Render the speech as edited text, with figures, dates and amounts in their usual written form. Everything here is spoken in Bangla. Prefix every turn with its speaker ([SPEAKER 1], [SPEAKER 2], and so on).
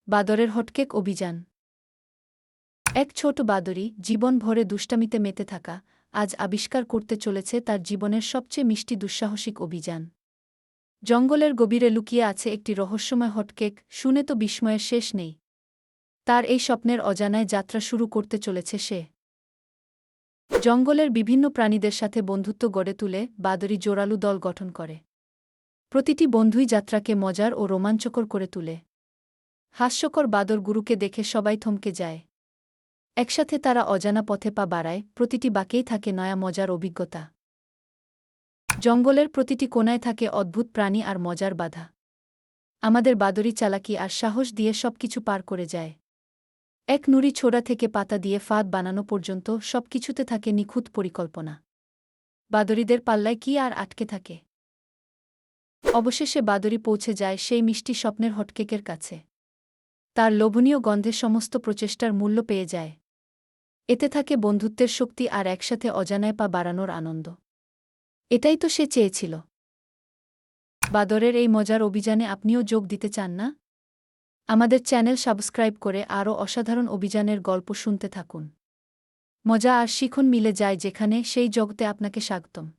[SPEAKER 1] বাদরের হটকেক অভিযান। এক ছোট বাদরি, জীবন ভরে দুষ্টামিতে মেতে থাকা, আজ আবিষ্কার করতে চলেছে তার জীবনের সবচেয়ে মিষ্টি দুঃসাহসিক অভিযান। জঙ্গলের গভীরে লুকিয়ে আছে একটি রহস্যময় হটকেক, শুনে তো বিস্ময়ের শেষ নেই। তার এই স্বপ্নের অজানায় যাত্রা শুরু করতে চলেছে সে। জঙ্গলের বিভিন্ন প্রাণীদের সাথে বন্ধুত্ব গড়ে তুলে বাদরি জোরালো দল গঠন করে। প্রতিটি বন্ধুই যাত্রাকে মজার ও রোমাঞ্চকর করে তুলে। হাস্যকর বাদর গুরুকে দেখে সবাই থমকে যায়। একসাথে তারা অজানা পথে পা বাড়ায়, প্রতিটি বাঁকেই থাকে নয়া মজার অভিজ্ঞতা। জঙ্গলের প্রতিটি কোণায় থাকে অদ্ভুত প্রাণী আর মজার বাধা। আমাদের বাদরি চালাকি আর সাহস দিয়ে সবকিছু পার করে যায়। এক নুড়ি ছোড়া থেকে পাতা দিয়ে ফাঁদ বানানো পর্যন্ত সবকিছুতে থাকে নিখুঁত পরিকল্পনা। বাদরীদের পাল্লায় কি আর আটকে থাকে? অবশেষে বাদরি পৌঁছে যায় সেই মিষ্টি স্বপ্নের হটকেকের কাছে। তার লোভনীয় গন্ধে সমস্ত প্রচেষ্টার মূল্য পেয়ে যায়। এতে থাকে বন্ধুত্বের শক্তি আর একসাথে অজানায় পা বাড়ানোর আনন্দ। এটাই তো সে চেয়েছিল। বাদরের এই মজার অভিযানে আপনিও যোগ দিতে চান না? আমাদের চ্যানেল সাবস্ক্রাইব করে আরও অসাধারণ অভিযানের গল্প শুনতে থাকুন। মজা আর শিখন মিলে যায় যেখানে, সেই জগতে আপনাকে স্বাগতম।